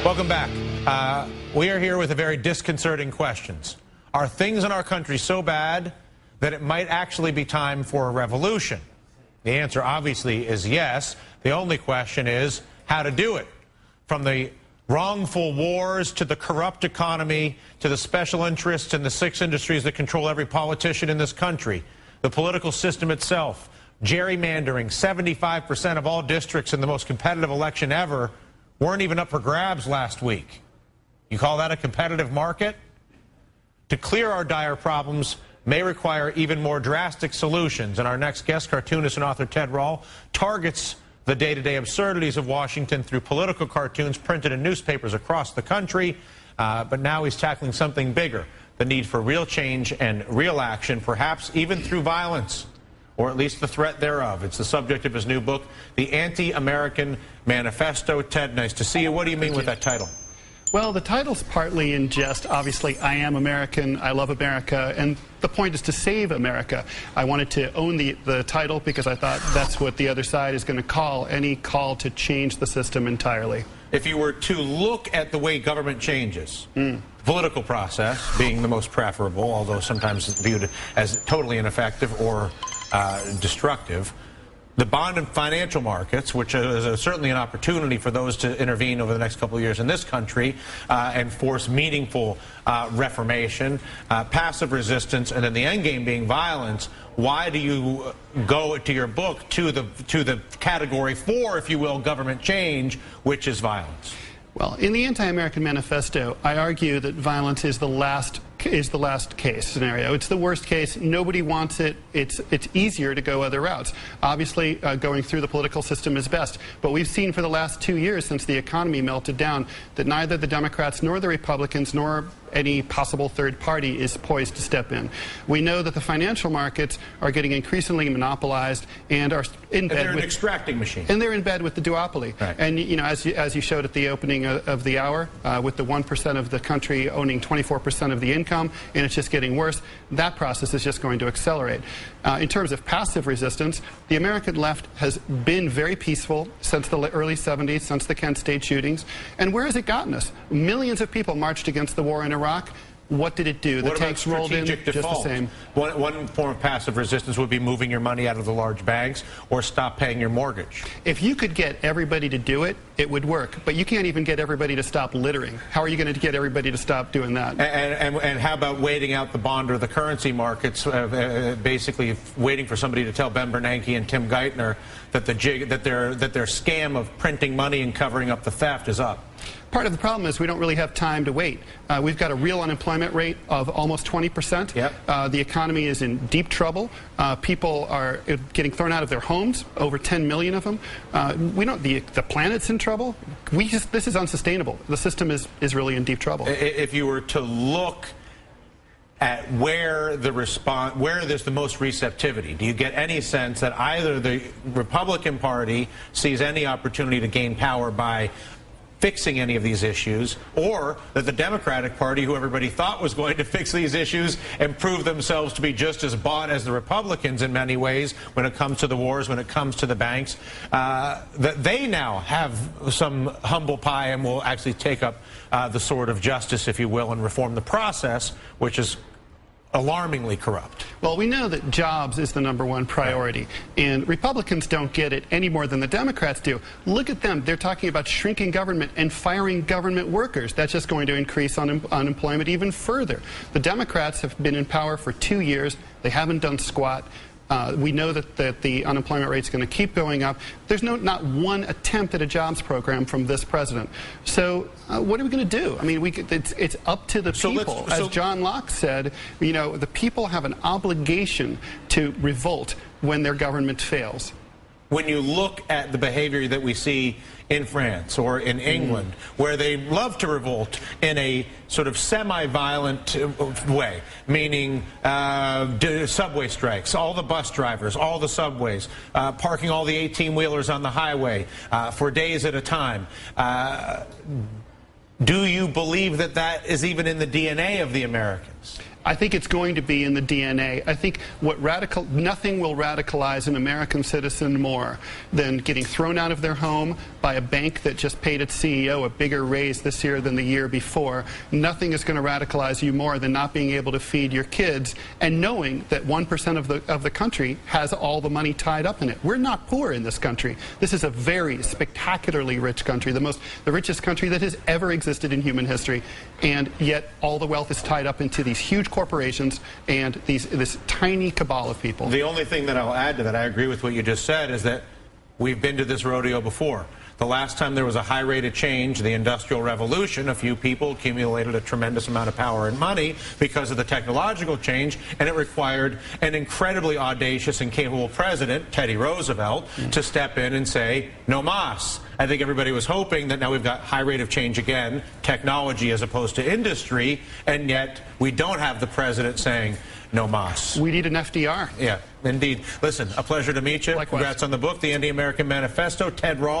Welcome back. We are here with a very disconcerting questions. Are things in our country so bad that it might actually be time for a revolution? The answer obviously is yes. The only question is how to do it. From the wrongful wars to the corrupt economy to the special interests in the 6 industries that control every politician in this country, the political system itself, gerrymandering, 75% of all districts in the most competitive election ever weren't even up for grabs last week. You call that a competitive market? To clear our dire problems may require even more drastic solutions, and our next guest, cartoonist and author Ted Rall, targets the day-to-day absurdities of Washington through political cartoons printed in newspapers across the country, but now he's tackling something bigger, the need for real change and real action, perhaps even through violence, or at least the threat thereof. It's the subject of his new book, The Anti-American Manifesto. Ted, nice to see you. What do you mean with that title? Well, the title's partly in jest. Obviously, I am American, I love America, and the point is to save America. I wanted to own the title because I thought that's what the other side is going to call any call to change the system entirely. If you were to look at the way government changes, political process being the most preferable, although sometimes viewed as totally ineffective or destructive, the bond and financial markets, which is certainly an opportunity for those to intervene over the next couple of years in this country and force meaningful reformation, passive resistance, and then the end game being violence. Why do you go to your book to the category 4, if you will, government change, which is violence? Well, in the Anti-American Manifesto, I argue that violence is the last case scenario. It's the worst case. Nobody wants it. It's easier to go other routes. Obviously, going through the political system is best. But we've seen for the last 2 years since the economy melted down that neither the Democrats nor the Republicans nor any possible third party is poised to step in. We know that the financial markets are getting increasingly monopolized and are in bed they're with an extracting machine. And they're in bed with the duopoly. Right. And you know, as you showed at the opening of the hour, with the 1% of the country owning 24% of the income, and it's just getting worse, that process is just going to accelerate. In terms of passive resistance, the American left has been very peaceful since the early 70s, since the Kent State shootings. And where has it gotten us? Millions of people marched against the war in Iraq. What did it do? The tanks rolled in, just the same. One form of passive resistance would be moving your money out of the large banks or stop paying your mortgage. If you could get everybody to do it, it would work. But you can't even get everybody to stop littering. How are you going to get everybody to stop doing that? And how about waiting out the bond or the currency markets, basically waiting for somebody to tell Ben Bernanke and Tim Geithner that their scam of printing money and covering up the theft is up? Part of the problem is we don't really have time to wait. We've got a real unemployment rate of almost 20%. Yep. The economy is in deep trouble. People are getting thrown out of their homes, over 10 million of them. The planet's in trouble. This is unsustainable. The system is really in deep trouble. If you were to look at where there's the most receptivity, do you get any sense that either the Republican Party sees any opportunity to gain power by fixing any of these issues, or that the Democratic Party, who everybody thought was going to fix these issues and prove themselves to be just as bought as the Republicans in many ways when it comes to the wars, when it comes to the banks, that they now have some humble pie and will actually take up the sword of justice, if you will, and reform the process, which is alarmingly corrupt? Well, we know that jobs is the #1 priority, and Republicans don't get it any more than the Democrats do. Look at them. They're talking about shrinking government and firing government workers. That's just going to increase unemployment even further. The Democrats have been in power for 2 years. They haven't done squat. We know that the unemployment rate is going to keep going up. There's not one attempt at a jobs program from this president. So what are we going to do? I mean, it's up to the people. As John Locke said, you know, the people have an obligation to revolt when their government fails. When you look at the behavior that we see in France or in England, where they love to revolt in a sort of semi-violent way, meaning subway strikes, all the bus drivers, all the subways, parking all the 18-wheelers on the highway for days at a time. Do you believe that that is even in the DNA of the Americans? I think it's going to be in the DNA. I think nothing will radicalize an American citizen more than getting thrown out of their home by a bank that just paid its CEO a bigger raise this year than the year before. Nothing is going to radicalize you more than not being able to feed your kids and knowing that 1% of the country has all the money tied up in it. We're not poor in this country. This is a very spectacularly rich country, the richest country that has ever existed in human history, and yet all the wealth is tied up into these huge corporations and this tiny cabal of people. The only thing that I'll add to that, I agree with what you just said, is that we've been to this rodeo before. The last time there was a high rate of change, the Industrial Revolution, a few people accumulated a tremendous amount of power and money because of the technological change, and it required an incredibly audacious and capable president, Teddy Roosevelt, to step in and say, no mas. I think everybody was hoping that now we've got high rate of change again, technology as opposed to industry, and yet we don't have the president saying, no mas. We need an FDR. Yeah, indeed. Listen, a pleasure to meet you. Likewise. Congrats on the book, The Anti-American Manifesto. Ted Rall.